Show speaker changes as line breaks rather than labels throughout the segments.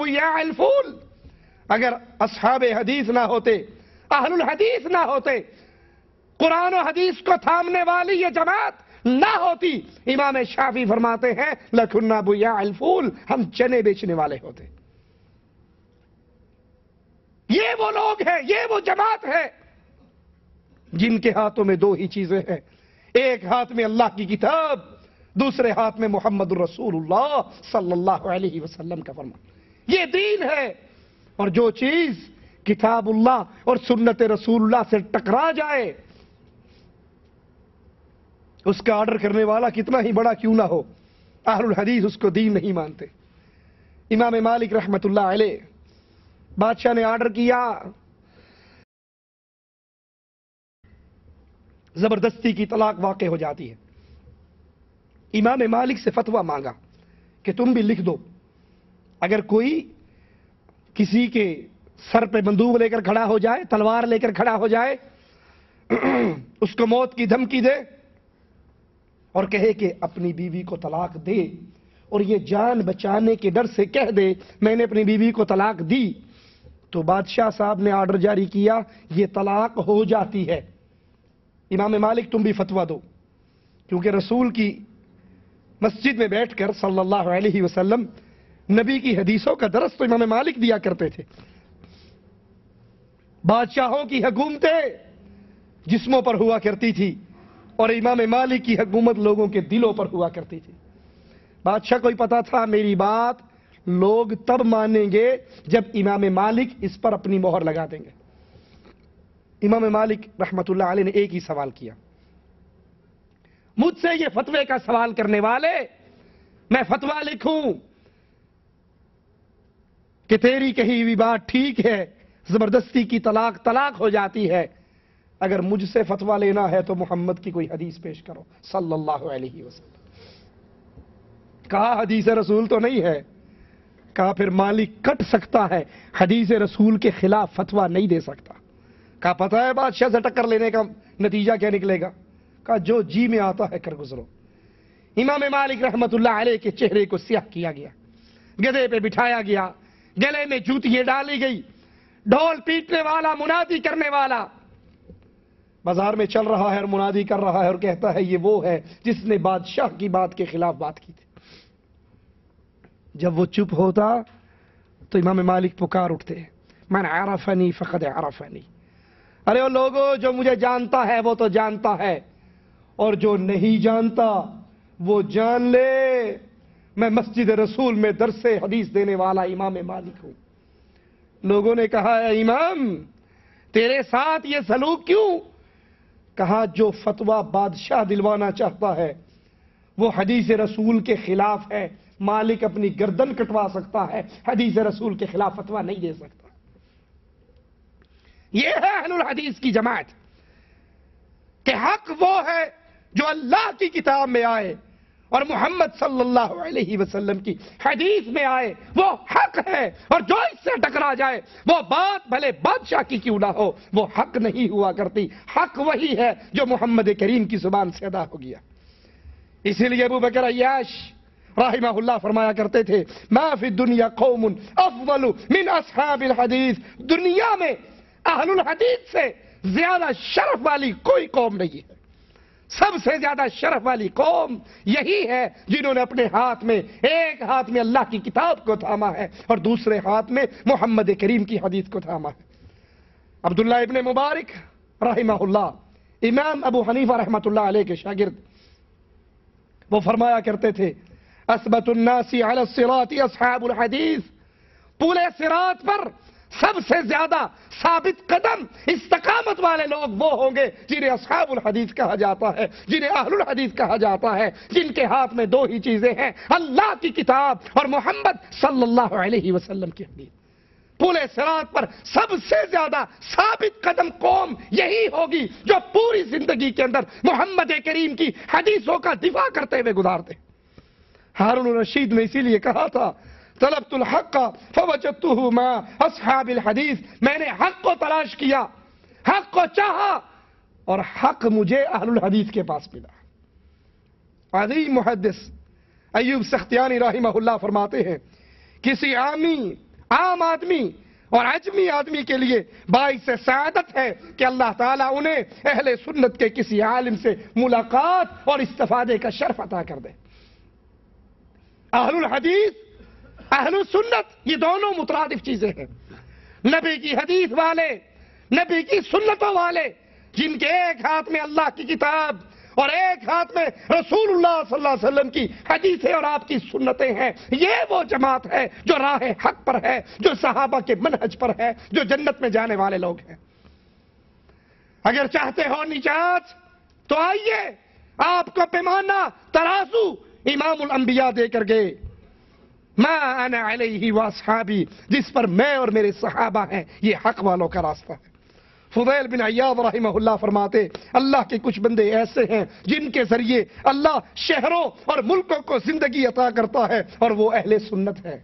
بُيَّاعِ الْفُولِ، اگر اصحاب حدیث نہ ہوتے، اہل الحدیث نہ ہوتے، قرآن و حدیث کو تھامنے والی یہ جماعت نہ ہوتی، امام شافعی فرماتے ہیں لَكُنَّا بُيَّاعَ الْفُولِ، ہم چنے بیچنے والے ہوتے۔ یہ وہ لوگ ہیں، یہ وہ جماعت ہے جن کے ہاتھوں میں دو ہی چیزیں ہیں، ایک ہاتھ میں اللہ کی کتاب، دوسرے ہاتھ میں محمد الرسول اللہ صلی اللہ علیہ وسلم کا فرمان۔ یہ دین ہے، اور جو چیز کتاب اللہ اور سنت رسول اللہ سے ٹکرا جائے، اس کا آرڈر کرنے والا کتنا ہی بڑا کیوں نہ ہو، اہل الحدیث اس کو دین نہیں مانتے۔ امام مالک رحمت اللہ علیہ، بادشاہ نے آرڈر کیا، زبردستی کی طلاق واقع ہو جاتی ہے۔ امام مالک سے فتویٰ مانگا کہ تم بھی لکھ دو، اگر کوئی کسی کے سر پہ بندوق لے کر کھڑا ہو جائے، تلوار لے کر کھڑا ہو جائے، اس کو موت کی دھمکی دے اور کہے کہ اپنی بیوی کو طلاق دے، اور یہ جان بچانے کے ڈر سے کہہ دے میں نے اپنی بیوی کو طلاق دی، تو بادشاہ صاحب نے آرڈر جاری کیا، یہ طلاق ہو جاتی ہے۔ امام مالک تم بھی فتویٰ دو، کیونکہ رسول کی مسجد میں بیٹھ کر صلی اللہ علیہ وسلم نبی کی حدیثوں کا درس تو امام مالک دیا کرتے تھے۔ بادشاہوں کی حکومتیں جسموں پر ہوا کرتی تھی، اور امام مالک کی حکومت لوگوں کے دلوں پر ہوا کرتی تھی۔ بادشاہ کو ہی پتا تھا میری بات لوگ تب مانیں گے جب امام مالک اس پر اپنی مہر لگا دیں گے۔ امام مالک رحمت اللہ علیہ نے ایک ہی سوال کیا، مجھ سے یہ فتوے کا سوال کرنے والے، میں فتویٰ لکھوں کہ تیری کہی ہوئی بات ٹھیک ہے، زبردستی کی طلاق ہو جاتی ہے، اگر مجھ سے فتویٰ لینا ہے تو محمد کی کوئی حدیث پیش کرو صلی اللہ علیہ وسلم۔ کہا حدیث رسول تو نہیں ہے، کہا پھر مالک کٹ سکتا ہے، حدیث رسول کے خلاف فتویٰ نہیں دے سکتا۔ کہا پتہ ہے بادشاہ سے ٹکر لینے کا نتیجہ کیا نکلے گا؟ کہا جو جی میں آتا ہے کر گزرو۔ امام مالک رحمت اللہ علیہ کے چہرے کو سیاہ کیا گیا، گدھے پہ بٹھایا گیا، گلے میں جوتیاں ڈالی گئی، ڈھول پیٹنے والا، منادی کرنے والا بازار میں چل رہا ہے اور منادی کر رہا ہے اور کہتا ہے یہ وہ ہے جس نے بادشاہ کی بات کے خلاف بات کی تھی۔ جب وہ چپ ہوتا تو امام مالک پکار اٹھتے، من عرفنی فقد عرفنی، ارے وہ لوگوں جو مجھے جانتا ہے وہ تو جانتا ہے، اور جو نہیں جانتا وہ جان لے میں مسجد رسول میں درس حدیث دینے والا امام مالک ہوں۔ لوگوں نے کہا اے امام تیرے ساتھ یہ سلوک کیوں؟ کہا جو فتویٰ بادشاہ دلوانا چاہتا ہے وہ حدیث رسول کے خلاف ہے، مالک اپنی گردن کٹوا سکتا ہے، حدیث رسول کے خلاف فتویٰ نہیں دے سکتا۔ یہ ہے اہل الحدیث کی جماعت کہ حق وہ ہے جو اللہ کی کتاب میں آئے اور محمد صلی اللہ علیہ وسلم کی حدیث میں آئے، وہ حق ہے، اور جو اس سے ٹکرا جائے وہ بات بھلے بادشاہ کی کیوں نہ ہو وہ حق نہیں ہوا کرتی۔ حق وہی ہے جو محمد کریم کی زبان سے ادا ہو گیا۔ اسی لیے ابو بکر عیاش رحمہ اللہ فرمایا کرتے تھے ما فی الدنیا قوم افضل من اصحاب الحدیث، دنیا میں اہل الحدیث سے زیادہ شرف والی کوئی قوم نہیں ہے۔ سب سے زیادہ شرف والی قوم یہی ہے جنہوں نے اپنے ہاتھ میں، ایک ہاتھ میں اللہ کی کتاب کو تھاما ہے اور دوسرے ہاتھ میں محمد کریم کی حدیث کو تھاما ہے۔ عبداللہ ابن مبارک رحمہ اللہ، امام ابو حنیفہ رحمۃ اللہ علیہ کے شاگرد، وہ فرمایا کرتے تھے اثبت الناس علی الصراط اصحاب الحدیث، پورے صراط پر سب سے زیادہ ثابت قدم استقامت والے لوگ وہ ہوں گے جنہیں اصحاب الحدیث کہا جاتا ہے، جنہیں اہل الحدیث کہا جاتا ہے، جن کے ہاتھ میں دو ہی چیزیں ہیں، اللہ کی کتاب اور محمد صلی اللہ علیہ وسلم کی حدیث۔ پورے صراط پر سب سے زیادہ ثابت قدم قوم یہی ہوگی جو پوری زندگی کے اندر محمد کریم کی حدیثوں کا دفاع کرتے ہوئے گزارتے۔ ہارون الرشید نے اسی لیے کہا تھا طلبت الحق فوجدته مع اصحاب الحدیث، میں نے حق کو تلاش کیا، حق کو چاہا اور حق مجھے اہل الحدیث کے پاس ملا۔ عظیم محدث ایوب سختیانی رحمہ اللہ فرماتے ہیں کسی عامی عام آدمی اور عجمی آدمی کے لیے باعث سعادت ہے کہ اللہ تعالیٰ انہیں اہل سنت کے کسی عالم سے ملاقات اور استفادے کا شرف عطا کر دے۔ اہل الحدیث، اہل السنت، یہ دونوں مترادف چیزیں ہیں۔ نبی کی حدیث والے، نبی کی سنتوں والے، جن کے ایک ہاتھ میں اللہ کی کتاب اور ایک ہاتھ میں رسول اللہ صلی اللہ علیہ وسلم کی حدیثیں اور آپ کی سنتیں ہیں، یہ وہ جماعت ہے جو راہ حق پر ہے، جو صحابہ کے منہج پر ہے، جو جنت میں جانے والے لوگ ہیں۔ اگر چاہتے ہو نجات تو آئیے، آپ کو پیمانہ ترازو امام الانبیاء دے کر گئے، ما انا علیہ واصحابی، جس پر میں اور میرے صحابہ ہیں، یہ حق والوں کا راستہ ہے۔ فضیل بن عیاض رحمہ اللہ فرماتے، اللہ کے کچھ بندے ایسے ہیں جن کے ذریعے اللہ شہروں اور ملکوں کو زندگی عطا کرتا ہے، اور وہ اہل سنت ہے۔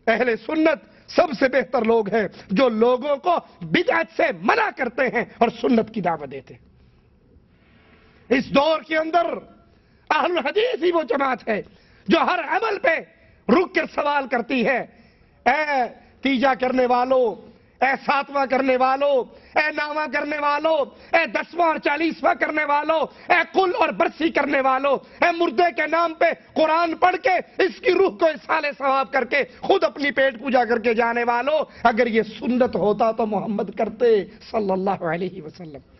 اہل سنت سب سے بہتر لوگ ہیں جو لوگوں کو بدعت سے منع کرتے ہیں اور سنت کی دعوت دیتے ہیں۔ اس دور کے اندر اہل الحدیث ہی وہ جماعت ہے جو ہر عمل پہ رک کر سوال کرتی ہے، اے تیجا کرنے والوں، اے ساتواں کرنے والوں، اے نواں کرنے والوں، اے 10واں اور 40واں کرنے والوں، اے کل اور برسی کرنے والوں، اے مردے کے نام پہ قرآن پڑھ کے اس کی روح کو اصحال ثواب کر کے خود اپنی پیٹ پوجا کر کے جانے والوں، اگر یہ سنت ہوتا تو محمد کرتے صلی اللہ علیہ وسلم۔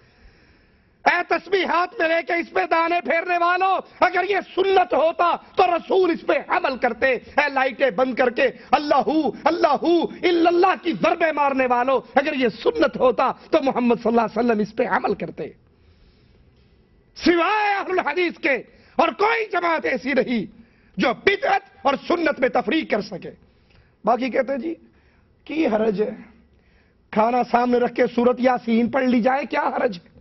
اے تسبیح ہاتھ میں لے کے اس پہ دانے پھیرنے والوں، اگر یہ سنت ہوتا تو رسول اس پہ عمل کرتے۔ اے لائٹیں بند کر کے اللہ اللہ الا اللہ کی ضربیں مارنے والوں، اگر یہ سنت ہوتا تو محمد صلی اللہ علیہ وسلم اس پہ عمل کرتے۔ سوائے اہل الحدیث کے اور کوئی جماعت ایسی نہیں جو بدعت اور سنت میں تفریق کر سکے۔ باقی کہتے ہیں جی کی حرج ہے، کھانا سامنے رکھ کے سورت یاسین پڑھ لی جائے، کیا حرج ہے؟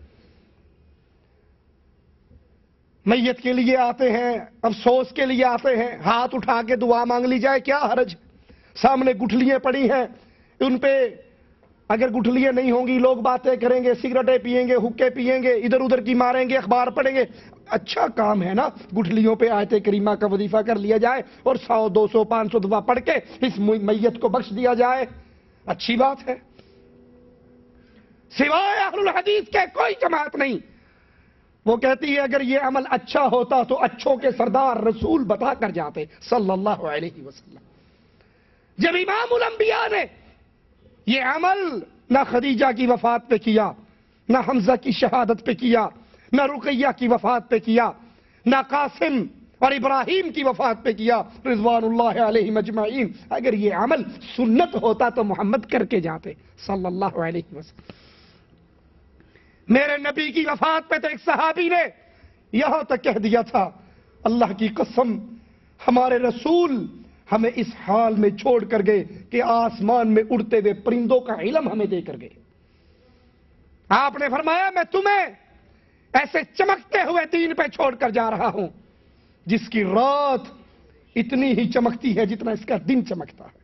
میت کے لیے آتے ہیں، افسوس کے لیے آتے ہیں، ہاتھ اٹھا کے دعا مانگ لی جائے، کیا حرج؟ سامنے گٹھلیاں پڑی ہیں، ان پہ اگر گٹھلیاں نہیں ہوں گی لوگ باتیں کریں گے، سگریٹیں پیئیں گے، حقے پیئیں گے، ادھر ادھر کی ماریں گے، اخبار پڑھیں گے۔ اچھا کام ہے نا، گٹھلیوں پہ آیت کریمہ کا وظیفہ کر لیا جائے اور 100 200 500 دفعہ پڑھ کے اس میت کو بخش دیا جائے، اچھی بات ہے۔ سوائے اہل الحدیث کے کوئی جماعت نہیں۔ وہ کہتی ہے اگر یہ عمل اچھا ہوتا تو اچھوں کے سردار رسول بتا کر جاتے صلی اللہ علیہ وسلم۔ جب امام الانبیاء نے یہ عمل نہ خدیجہ کی وفات پہ کیا، نہ حمزہ کی شہادت پہ کیا، نہ رقیہ کی وفات پہ کیا، نہ قاسم اور ابراہیم کی وفات پہ کیا رضوان اللہ علیہم اجمعین، اگر یہ عمل سنت ہوتا تو محمد کر کے جاتے صلی اللہ علیہ وسلم۔ میرے نبی کی وفات پہ تو ایک صحابی نے یہاں تک کہہ دیا تھا، اللہ کی قسم ہمارے رسول ہمیں اس حال میں چھوڑ کر گئے کہ آسمان میں اڑتے ہوئے پرندوں کا علم ہمیں دے کر گئے۔ آپ نے فرمایا میں تمہیں ایسے چمکتے ہوئے دین پہ چھوڑ کر جا رہا ہوں جس کی رات اتنی ہی چمکتی ہے جتنا اس کا دن چمکتا ہے۔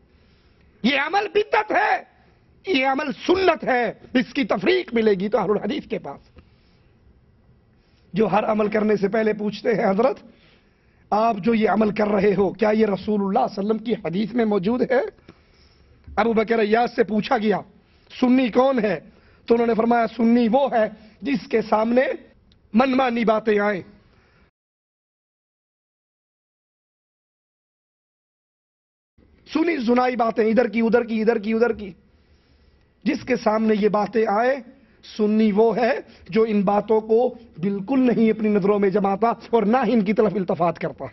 یہ عمل بدعت ہے، یہ عمل سنت ہے، اس کی تفریق ملے گی تو اہل الحدیث کے پاس۔ جو ہر عمل کرنے سے پہلے پوچھتے ہیں حضرت آپ جو یہ عمل کر رہے ہو کیا یہ رسول اللہ صلی اللہ علیہ وسلم کی حدیث میں موجود ہے؟ ابو بکر عیاض سے پوچھا گیا سنی کون ہے تو انہوں نے فرمایا سنی وہ ہے جس کے سامنے منمانی باتیں آئیں، سنی سنائی باتیں ادھر کی ادھر کی ادھر کی ادھر کی، جس کے سامنے یہ باتیں آئے سنی وہ ہے جو ان باتوں کو بالکل نہیں اپنی نظروں میں جماتا اور نہ ہی ان کی طرف التفات کرتا۔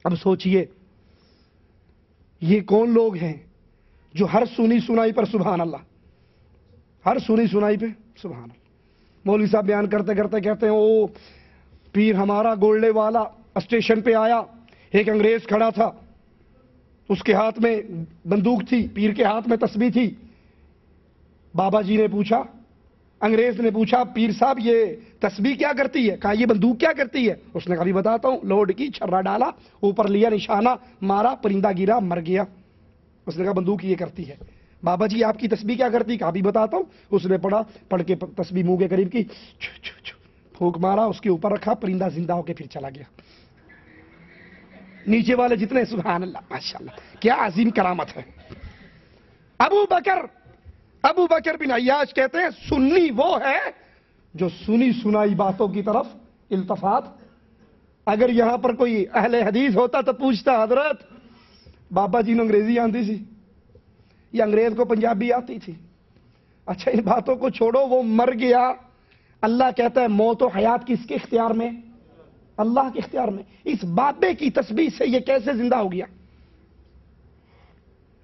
اب سوچئے یہ کون لوگ ہیں جو ہر سنی سنائی پر سبحان اللہ، ہر سنی سنائی پہ سبحان اللہ۔ مولوی صاحب بیان کرتے کرتے کہتے ہیں او پیر ہمارا گولڈے والا اسٹیشن پہ آیا، ایک انگریز کھڑا تھا، اس کے ہاتھ میں بندوق تھی، پیر کے ہاتھ میں تسبیح تھی۔ بابا جی نے پوچھا، انگریز نے پوچھا پیر صاحب یہ تسبیح کیا کرتی ہے؟ کہا یہ بندوق کیا کرتی ہے؟ اس نے کہا بھی بتاتا ہوں، لوڈ کی، چھرا ڈالا، اوپر لیا نشانہ، مارا، پرندہ گرا، مر گیا۔ اس نے کہا بندوق یہ کرتی ہے۔ بابا جی آپ کی تسبیح کیا کرتی؟ کہا بھی بتاتا ہوں۔ اس نے پڑھا، پڑھ کے تسبیح منہ کے قریب کی، پھونک مارا، اس کے اوپر رکھا، پرندہ زندہ ہو کے پھر چلا گیا۔ نیچے والے جتنے سبحان اللہ، ماشاءاللہ کیا عظیم کرامت ہے۔ ابو بکر بن عیاش کہتے ہیں سنی وہ ہے جو سنی سنائی باتوں کی طرف التفات. اگر یہاں پر کوئی اہل حدیث ہوتا تو پوچھتا حضرت بابا جی نے انگریزی آتی تھی یا انگریز کو پنجابی آتی تھی؟ اچھا ان باتوں کو چھوڑو، وہ مر گیا، اللہ کہتا ہے موت و حیات کس کے اختیار میں؟ اللہ کے اختیار میں. اس بابے کی تسبیح سے یہ کیسے زندہ ہو گیا؟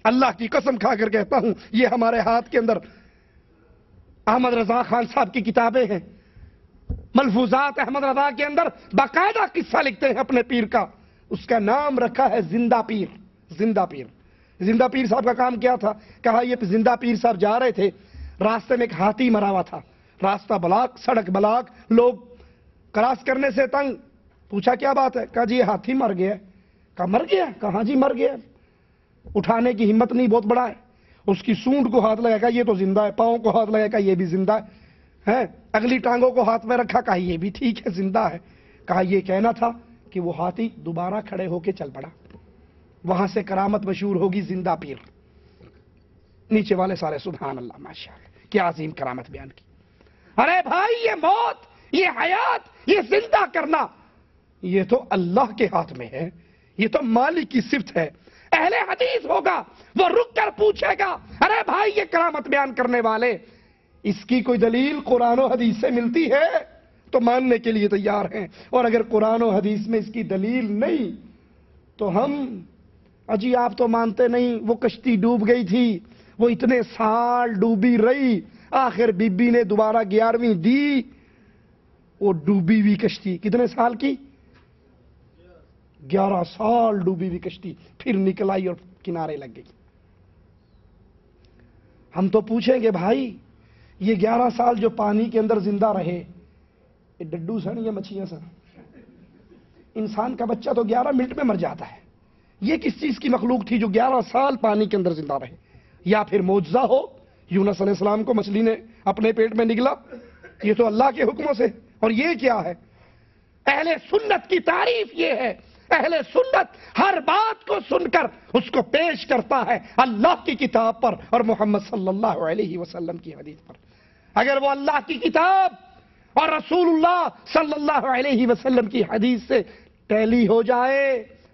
اللہ کی قسم کھا کر کہتا ہوں یہ ہمارے ہاتھ کے اندر احمد رضا خان صاحب کی کتابیں ہیں، ملفوظات احمد رضا کے اندر باقاعدہ قصہ لکھتے ہیں اپنے پیر کا، اس کا نام رکھا ہے زندہ پیر. زندہ پیر. زندہ پیر صاحب کا کام کیا تھا؟ کہا یہ زندہ پیر صاحب جا رہے تھے، راستے میں ایک ہاتھی مرا ہوا تھا، راستہ بلاک، سڑک بلاک، لوگ کراس کرنے سے تنگ. پوچھا کیا بات ہے؟ کہا جی یہ ہاتھی مر گیا. کہا مر گیا؟ کہا جی مر گیا. اٹھانے کی ہمت نہیں، بہت بڑا ہے. اس کی سونڈ کو ہاتھ لگا، کہا یہ تو زندہ ہے. پاؤں کو ہاتھ لگا، کہا یہ بھی زندہ ہے. اگلی ٹانگوں کو ہاتھ میں رکھا، کہا یہ بھی ٹھیک ہے زندہ ہے. کہا یہ کہنا تھا کہ وہ ہاتھی دوبارہ کھڑے ہو کے چل پڑا. وہاں سے کرامت مشہور ہوگی زندہ پیر. نیچے والے سارے سبحان اللہ ماشاءاللہ، کیا عظیم کرامت بیان کی. ارے بھائی یہ موت، یہ حیات، یہ زندہ کرنا یہ تو اللہ کے ہاتھ میں ہے، یہ تو مالک کی صفت ہے. اہل حدیث ہوگا وہ رک کر پوچھے گا ارے بھائی یہ کرامت بیان کرنے والے اس کی کوئی دلیل قرآن و حدیث سے ملتی ہے تو ماننے کے لیے تیار ہیں، اور اگر قرآن و حدیث میں اس کی دلیل نہیں تو ہم اجی آپ تو مانتے نہیں، وہ کشتی ڈوب گئی تھی، وہ اتنے سال ڈوبی رہی، آخر بی بی نے دوبارہ 11ویں دی. وہ ڈوبی ہوئی کشتی کتنے سال کی؟ 11 سال ڈوبی ہوئی کشتی پھر نکل آئی اور کنارے لگ گئی. ہم تو پوچھیں گے بھائی یہ 11 سال جو پانی کے اندر زندہ رہے یہ ڈڈو سن یا مچھیاں سن؟ انسان کا بچہ تو 11 منٹ میں مر جاتا ہے، یہ کس چیز کی مخلوق تھی جو 11 سال پانی کے اندر زندہ رہے؟ یا پھر معجزہ ہو، یونس علیہ السلام کو مچھلی نے اپنے پیٹ میں نگلا، یہ تو اللہ کے حکموں سے. اور یہ کیا ہے؟ اہل سنت کی تعریف یہ ہے، اہل سنت ہر بات کو سن کر اس کو پیش کرتا ہے اللہ کی کتاب پر اور محمد صلی اللہ علیہ وسلم کی حدیث پر. اگر وہ اللہ کی کتاب اور رسول اللہ صلی اللہ علیہ وسلم کی حدیث سے ٹیلی ہو جائے،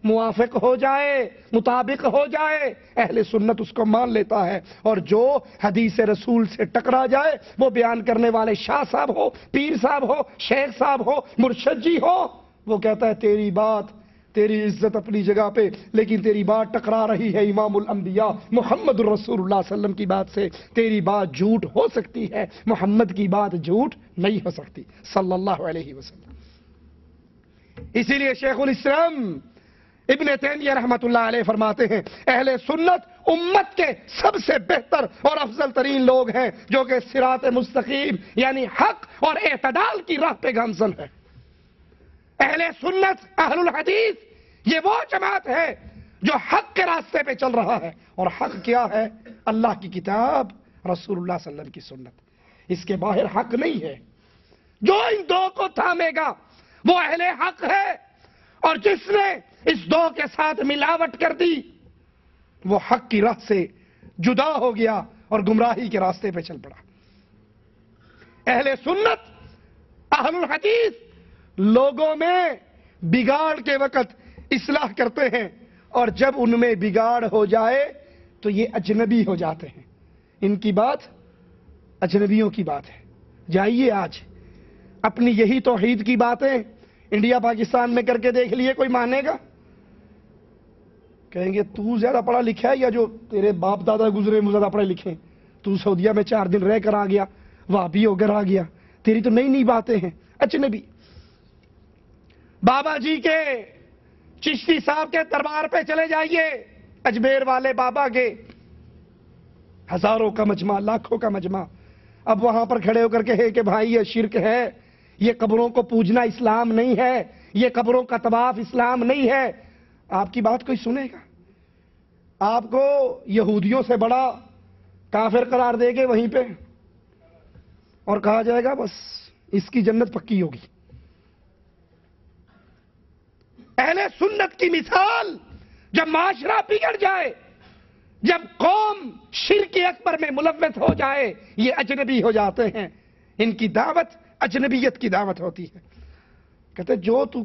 موافق ہو جائے، مطابق ہو جائے، اہل سنت اس کو مان لیتا ہے. اور جو حدیث رسول سے ٹکرا جائے وہ بیان کرنے والے شاہ صاحب ہو، پیر صاحب ہو، شیخ صاحب ہو، مرشد جی ہو، وہ کہتا ہے تیری بات، تیری عزت اپنی جگہ پہ، لیکن تیری بات ٹکرا رہی ہے امام الانبیاء محمد الرسول اللہ صلی اللہ علیہ وسلم کی بات سے. تیری بات جھوٹ ہو سکتی ہے، محمد کی بات جھوٹ نہیں ہو سکتی صلی اللہ علیہ وسلم. اسی لیے شیخ الاسلام ابن تیمیہ رحمت اللہ علیہ فرماتے ہیں اہل سنت امت کے سب سے بہتر اور افضل ترین لوگ ہیں جو کہ صراط مستقیم یعنی حق اور اعتدال کی راہ پہ گامزن ہے. اہل سنت اہل الحدیث یہ وہ جماعت ہے جو حق کے راستے پہ چل رہا ہے، اور حق کیا ہے؟ اللہ کی کتاب، رسول اللہ صلی اللہ علیہ وسلم کی سنت. اس کے باہر حق نہیں ہے. جو ان دو کو تھامے گا وہ اہل حق ہے، اور جس نے اس دو کے ساتھ ملاوٹ کر دی وہ حق کی راہ سے جدا ہو گیا اور گمراہی کے راستے پہ چل پڑا. اہل سنت اہل الحدیث لوگوں میں بگاڑ کے وقت اصلاح کرتے ہیں، اور جب ان میں بگاڑ ہو جائے تو یہ اجنبی ہو جاتے ہیں. ان کی بات اجنبیوں کی بات ہے. جائیے آج اپنی یہی توحید کی باتیں انڈیا پاکستان میں کر کے دیکھ لیے، کوئی مانے گا؟ کہیں گے تو زیادہ پڑھا لکھا ہے یا جو تیرے باپ دادا گزرے وہ زیادہ پڑھے لکھے ہیں؟ تو سعودیہ میں 4 دن رہ کر آ گیا، وہابی ہو کر آ گیا، تیری تو نئی نئی باتیں ہیں. اجنبی. بابا جی کے چشتی صاحب کے دربار پہ چلے جائیے، اجمیر والے بابا کے ہزاروں کا مجمع، لاکھوں کا مجمع. اب وہاں پر کھڑے ہو کر کہے کہ بھائی یہ شرک ہے، یہ قبروں کو پوجنا اسلام نہیں ہے، یہ قبروں کا طواف اسلام نہیں ہے. آپ کی بات کوئی سنے گا؟ آپ کو یہودیوں سے بڑا کافر قرار دے گے وہیں پہ، اور کہا جائے گا بس اس کی جنت پکی ہوگی. اہل سنت کی مثال جب معاشرہ بگڑ جائے، جب قوم شرک اکبر میں ملوث ہو جائے یہ اجنبی ہو جاتے ہیں. ان کی دعوت اجنبیت کی دعوت ہوتی ہے. کہتے جو تو